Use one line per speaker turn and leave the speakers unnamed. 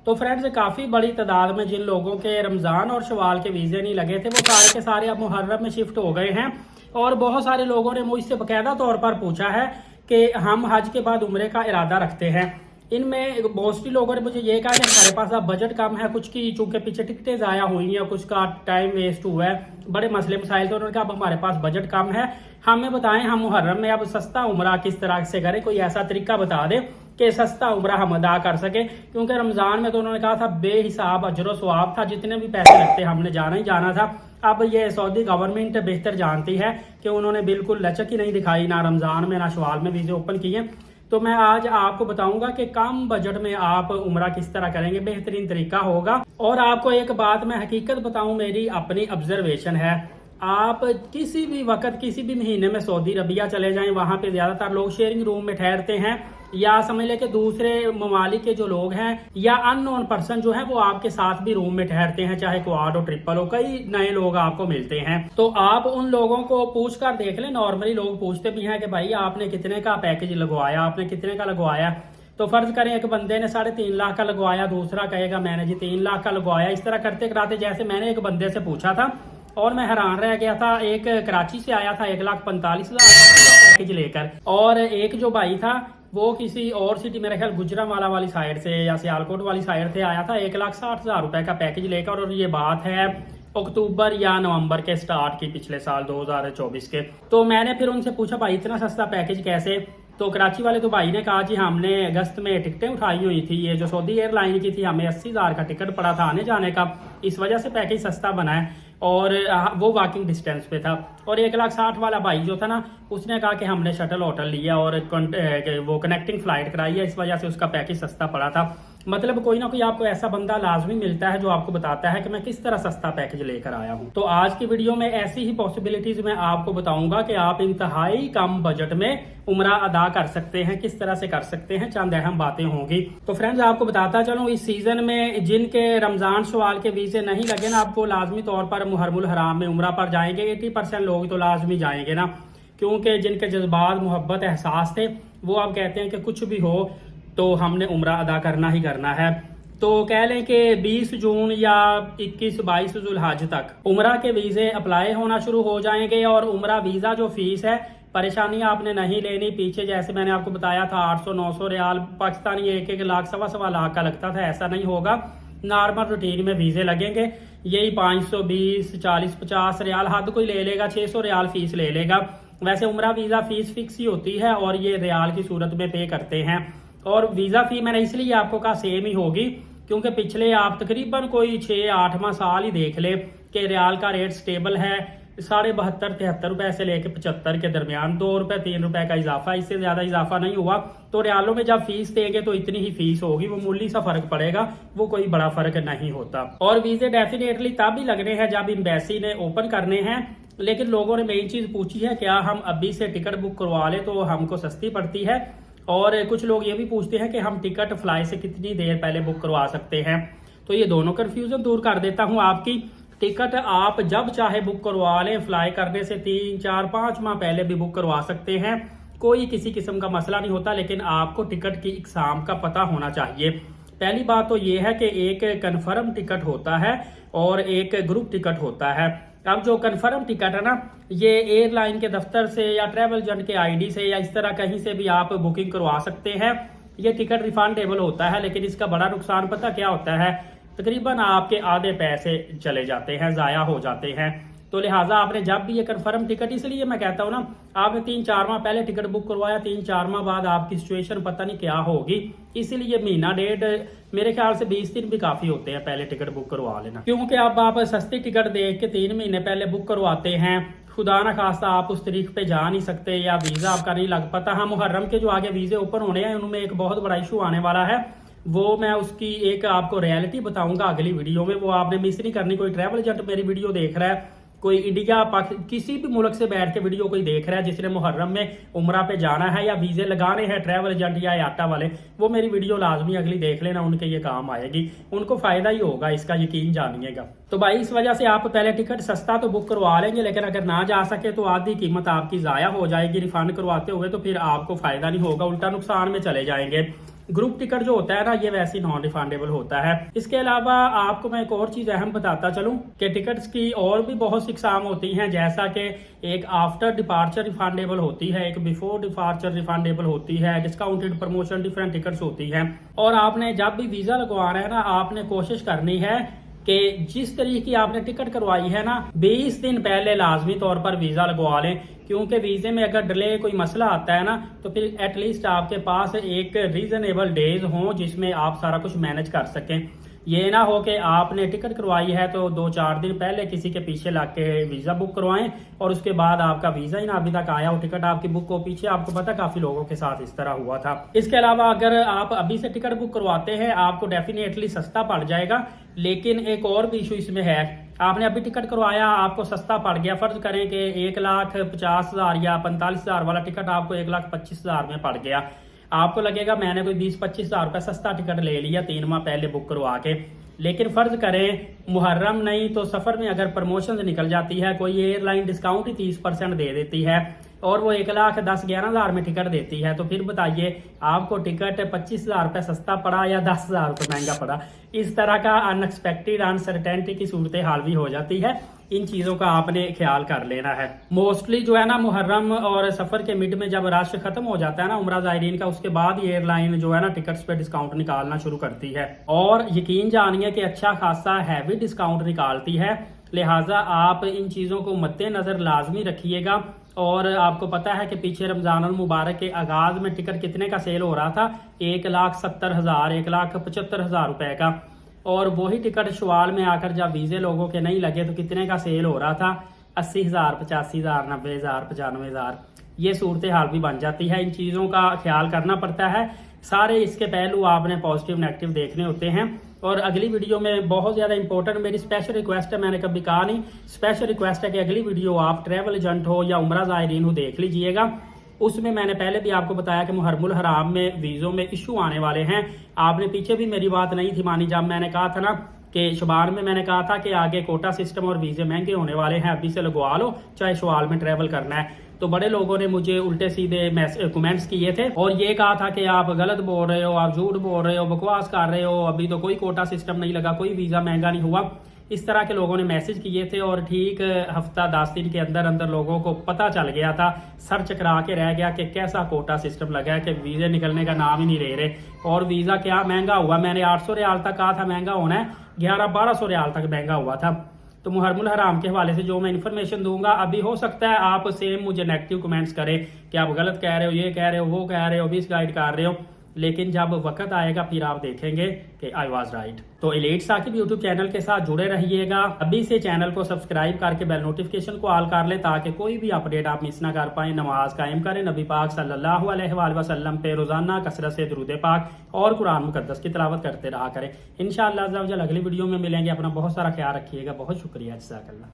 तो फ्रेंड्स काफ़ी बड़ी तादाद में जिन लोगों के रमज़ान और शवाल के वीज़े नहीं लगे थे वो सारे के सारे अब मुहर्रम में शिफ्ट हो गए हैं। और बहुत सारे लोगों ने मुझसे बाकायदा तौर पर पूछा है कि हम हज के बाद उम्रे का इरादा रखते हैं। इनमें मोस्टली लोगों ने मुझे ये कहा कि हमारे पास अब बजट कम है, कुछ की चूंकि पीछे टिकटें ज़ाया हुई हैं, कुछ का टाइम वेस्ट हुआ है, बड़े मसले मसाइल। तो उन्होंने कहा अब हमारे पास बजट कम है, हमें बताएं हम मुहर्रम में अब सस्ता उम्रा किस तरह से करें, कोई ऐसा तरीका बता दें कि सस्ता उम्रा हम अदा कर सके। क्योंकि रमज़ान में तो उन्होंने कहा था बेहिसाब अजर सवाब था, जितने भी पैसे लगते हमने जाना ही जाना था। अब ये सऊदी गवर्नमेंट बेहतर जानती है कि उन्होंने बिल्कुल लचक ही नहीं दिखाई, ना रमज़ान में ना शवाल में वीज़े ओपन किए। तो मैं आज आपको बताऊंगा कि कम बजट में आप उम्रा किस तरह करेंगे, बेहतरीन तरीका होगा। और आपको एक बात मैं हकीकत बताऊं, मेरी अपनी ऑब्जर्वेशन है, आप किसी भी वक्त किसी भी महीने में सऊदी अरबिया चले जाएं, वहां पे ज्यादातर लोग शेयरिंग रूम में ठहरते हैं, या समझ लें कि दूसरे ममालिक के जो लोग हैं या अननोन पर्सन जो है वो आपके साथ भी रूम में ठहरते हैं, चाहे क्वाड हो ट्रिपल हो, कई नए लोग आपको मिलते हैं। तो आप उन लोगों को पूछ कर देख लें। नॉर्मली लोग पूछते भी हैं कि भाई आपने कितने का पैकेज लगवाया, आपने कितने का लगवाया। तो फर्ज करें एक बंदे ने 3.5 लाख का लगवाया, दूसरा कहेगा मैंने जी 3 लाख का लगवाया। इस तरह करते कराते जैसे मैंने एक बंदे से पूछा था और मैं हैरान रह गया था। एक कराची से आया था 1,45,000 का पैकेज लेकर, और एक जो भाई था वो किसी और सिटी, मेरे ख्याल गुजरांवाला वाली साइड से या सियालकोट वाली साइड से आया था 1,60,000 रुपए का पैकेज लेकर। और ये बात है अक्टूबर या नवंबर के स्टार्ट की, पिछले साल 2024 के। तो मैंने फिर उनसे पूछा भाई इतना सस्ता पैकेज कैसे। तो कराची वाले तो भाई ने कहा जी हमने अगस्त में टिकटें उठाई हुई थी, ये जो सऊदी एयरलाइन की थी, हमें 80,000 का टिकट पड़ा था आने जाने का, इस वजह से पैकेज सस्ता बना है। और वो वॉकिंग डिस्टेंस पे था। और 1,60,000 वाला भाई जो था ना, उसने कहा कि हमने शटल होटल लिया और वो कनेक्टिंग फ्लाइट कराई है, इस वजह से उसका पैकेज सस्ता पड़ा था। मतलब कोई ना कोई आपको ऐसा बंदा लाजमी मिलता है जो आपको बताता है कि मैं किस तरह सस्ता पैकेज लेकर आया हूं। तो आज की वीडियो में ऐसी ही पॉसिबिलिटीज मैं आपको बताऊंगा कि आप इंतहाई कम बजट में उम्रा अदा कर सकते हैं, किस तरह से कर सकते हैं, चंद अहम बातें होंगी। तो फ्रेंड्स आपको बताता चलूं, इस सीजन में जिनके रमजान शवाल के वीजे नहीं लगे ना, आपको लाजमी तौर पर मुहर्रमुल हराम में उम्रा पर जाएंगे। 80% लोग तो लाजमी जाएंगे ना, क्योंकि जिनके जज्बात मोहब्बत एहसास थे वो आप कहते हैं कि कुछ भी हो तो हमने उम्रा अदा करना ही करना है। तो कह लें कि 20 जून या 21-22 जुल्हज तक उम्रा के वीजे अप्लाई होना शुरू हो जाएंगे। और उम्रा वीजा जो फीस है, परेशानी आपने नहीं लेनी। पीछे जैसे मैंने आपको बताया था 800-900 रियाल पाकिस्तानी 1-1 लाख 1.25 लाख का लगता था, ऐसा नहीं होगा। नॉर्मल रूटीन में वीजे लगेंगे, यही 520, 40, 50 रियाल, हद कोई ले लेगा 600 रियाल फीस ले लेगा। वैसे उम्रा वीजा फीस फिक्स ही होती है और ये रियाल की सूरत में पे करते हैं। और वीजा फी मैंने इसलिए आपको कहा सेम ही होगी क्योंकि पिछले आप तकरीबन कोई 6-8वां साल ही देख ले कि रियाल का रेट स्टेबल है 72-73 रुपए से लेकर 75 के दरमियान, 2 रुपए 3 रुपए का इजाफा, इससे ज्यादा इजाफा नहीं हुआ। तो रियालों में जब फीस देंगे तो इतनी ही फीस होगी, वो मूल्य सा फर्क पड़ेगा, वो कोई बड़ा फर्क नहीं होता। और वीजे डेफिनेटली तब ही लगने हैं जब एम्बेसी ने ओपन करने हैं। लेकिन लोगों ने मेन चीज पूछी है क्या हम अभी से टिकट बुक करवा ले तो हमको सस्ती पड़ती है। और कुछ लोग ये भी पूछते हैं कि हम टिकट फ्लाई से कितनी देर पहले बुक करवा सकते हैं। तो ये दोनों कंफ्यूजन दूर कर देता हूं आपकी। टिकट आप जब चाहे बुक करवा लें, फ्लाई करने से 3, 4, 5 माह पहले भी बुक करवा सकते हैं, कोई किसी किस्म का मसला नहीं होता। लेकिन आपको टिकट की इकसाम का पता होना चाहिए। पहली बात तो ये है कि एक कन्फर्म टिकट होता है और एक ग्रुप टिकट होता है। अब जो कन्फर्म टिकट है ना, ये एयरलाइन के दफ्तर से या ट्रैवल एजेंट के आईडी से या इस तरह कहीं से भी आप बुकिंग करवा सकते हैं। ये टिकट रिफंडेबल होता है, लेकिन इसका बड़ा नुकसान पता क्या होता है, तकरीबन आपके आधे पैसे चले जाते हैं, ज़ाया हो जाते हैं। तो लिहाजा आपने जब भी ये कन्फर्म टिकट, इसलिए मैं कहता हूँ ना, आपने 3-4 माह पहले टिकट बुक करवाया, 3-4 माह बाद आपकी सिचुएशन पता नहीं क्या होगी, इसीलिए महीना डेढ़, मेरे ख्याल से 20 दिन भी काफी होते हैं पहले टिकट बुक करवा लेना। क्योंकि अब आप सस्ती टिकट देख के 3 महीने पहले बुक करवाते हैं, खुदा ना खास्ता आप उस तारीख पे जा नहीं सकते या वीजा आपका नहीं लग पाता। हाँ, मुहर्रम के जो आगे वीजे ओपन होने हैं उनमें एक बहुत बड़ा इशू आने वाला है, वो मैं उसकी एक आपको रियलिटी बताऊंगा अगली वीडियो में, वो आपने मिस नहीं करनी। कोई ट्रैवल एजेंट मेरी वीडियो देख रहा है, कोई इंडिया किसी भी मुल्क से बैठ के वीडियो कोई देख रहा है जिसने मुहर्रम में उम्रा पे जाना है या वीजे लगाने हैं, ट्रैवल एजेंट या याटा वाले, वो मेरी वीडियो लाजमी अगली देख लेना, उनके ये काम आएगी, उनको फायदा ही होगा इसका, यकीन जानिएगा। तो भाई इस वजह से आप पहले टिकट सस्ता तो बुक करवा लेंगे, लेकिन अगर ना जा सके तो आधी कीमत आपकी जाया हो जाएगी रिफंड करवाते हुए, तो फिर आपको फायदा नहीं होगा, उल्टा नुकसान में चले जाएंगे। ग्रुप टिकट जो होता है ना, ये वैसे नॉन रिफंडेबल होता है। इसके अलावा आपको मैं एक और चीज अहम बताता चलूं कि टिकट्स की और भी बहुत सी इकसाम होती हैं, जैसा कि एक आफ्टर डिपार्चर रिफंडेबल होती है, एक बिफोर डिपार्चर रिफंडेबल होती है, डिस्काउंटेड प्रमोशन डिफरेंट टिकट्स होती हैं। और आपने जब भी वीजा लगवाना है ना, आपने कोशिश करनी है कि जिस तरीके की आपने टिकट करवाई है ना, 20 दिन पहले लाजमी तौर पर वीजा लगवा लें, क्योंकि वीजे में अगर डिले कोई मसला आता है ना, तो फिर एटलीस्ट आपके पास एक रीजनेबल डेज हो जिसमें आप सारा कुछ मैनेज कर सकें। ये ना हो कि आपने टिकट करवाई है तो 2-4 दिन पहले किसी के पीछे लग के वीजा बुक करवाएं और उसके बाद आपका वीजा ही ना अभी तक आया हो, टिकट आपकी बुक हो पीछे। आपको पता काफी लोगों के साथ इस तरह हुआ था। इसके अलावा अगर आप अभी से टिकट बुक करवाते हैं, आपको डेफिनेटली सस्ता पड़ जाएगा। लेकिन एक और भी इशू इसमें है, आपने अभी टिकट करवाया, आपको सस्ता पड़ गया। फर्ज करें कि 1,50,000 या 45,000 वाला टिकट आपको 1,25,000 में पड़ गया। आपको लगेगा मैंने कोई 20-25 हजार रुपये सस्ता टिकट ले लिया 3 माह पहले बुक करवा के। लेकिन फर्ज करें मुहर्रम नहीं तो सफर में अगर प्रमोशन निकल जाती है, कोई एयरलाइन डिस्काउंट ही 30% दे देती है और वो 1,10,11,000 में टिकट देती है, तो फिर बताइए आपको टिकट 25,000 रुपये सस्ता पड़ा या 10,000 रुपये महंगा पड़ा। इस तरह का अनएक्सपेक्टेड अनसर्टेनिटी की सूरत हाल भी हो जाती है। इन चीजों का आपने ख्याल कर लेना है। मोस्टली जो है ना, मुहर्रम और सफर के मिड में जब रश खत्म हो जाता है ना उम्रा ज़ायरीन का, उसके बाद ये एयरलाइन जो है ना टिकट्स पे डिस्काउंट निकालना शुरू करती है और यकीन जानिए कि अच्छा खासा हैवी डिस्काउंट निकालती है। लिहाजा आप इन चीजों को मद्देनजर लाजमी रखिएगा। और आपको पता है कि पीछे रमजान मुबारक के आगाज में टिकट कितने का सेल हो रहा था, 1,70,000 1,75,000 रुपए का, और वही टिकट शवाल में आकर जब वीजे लोगों के नहीं लगे तो कितने का सेल हो रहा था, 80,000 85,000 90,000 95,000। ये सूरत हाल भी बन जाती है। इन चीज़ों का ख्याल करना पड़ता है। सारे इसके पहलू आपने पॉजिटिव नेगेटिव देखने होते हैं। और अगली वीडियो में बहुत ज़्यादा इंपॉर्टेंट मेरी स्पेशल रिक्वेस्ट है, मैंने कभी कहा नहीं, स्पेशल रिक्वेस्ट है कि अगली वीडियो आप ट्रैवल एजेंट हो या उम्रा ज़ायरीन हो देख लीजिएगा। उसमें मैंने पहले भी आपको बताया कि मुहर्रमुल हराम में वीज़ों में इशू आने वाले हैं। आपने पीछे भी मेरी बात नहीं थी मानी जब मैंने कहा था ना कि शबान में मैंने कहा था कि आगे कोटा सिस्टम और वीज़े महंगे होने वाले हैं, अभी से लगवा लो चाहे शवाल में ट्रैवल करना है। तो बड़े लोगों ने मुझे उल्टे सीधे कमेंट्स किए थे और ये कहा था कि आप गलत बोल रहे हो, आप झूठ बोल रहे हो, बकवास कर रहे हो, अभी तो कोई कोटा सिस्टम नहीं लगा, कोई वीज़ा महंगा नहीं हुआ। इस तरह के लोगों ने मैसेज किए थे और ठीक हफ्ता 10 दिन के अंदर अंदर लोगों को पता चल गया था, सर्च करा के रह गया कि कैसा कोटा सिस्टम लगा है कि वीज़े निकलने का नाम ही नहीं ले रहे। और वीज़ा क्या महंगा हुआ, मैंने 800 रियाल तक कहा था महंगा होना है, 1100-1200 रियाल तक महंगा हुआ था। तो मुहर्रमुल हराम के हवाले से जो मैं इन्फॉर्मेशन दूंगा, अभी हो सकता है आप सेम मुझे नेगेटिव कमेंट्स करें कि आप गलत कह रहे हो, ये कह रहे हो, वो कह रहे हो, मिस गाइड कर रहे हो, लेकिन जब वक्त आएगा फिर आप देखेंगे कि आई वाज राइट। तो एलीट साकिब यूट्यूब चैनल के साथ जुड़े रहिएगा। अभी से चैनल को सब्सक्राइब करके बेल नोटिफिकेशन को ऑल कर ले ताकि कोई भी अपडेट आप मिस ना कर पाए। नमाज कायम करें, नबी पाक सल्लल्लाहु अलैहि वसल्लम पे रोजाना कसरत से दुरूद पाक और कुरान मुकद्दस की तिलावत करते रहा करें। इंशाअल्लाह अज़्ज़ा वजल अगली वीडियो में मिलेंगे। अपना बहुत सारा ख्याल रखिएगा। बहुत शुक्रिया। जज़ाकल्लाह।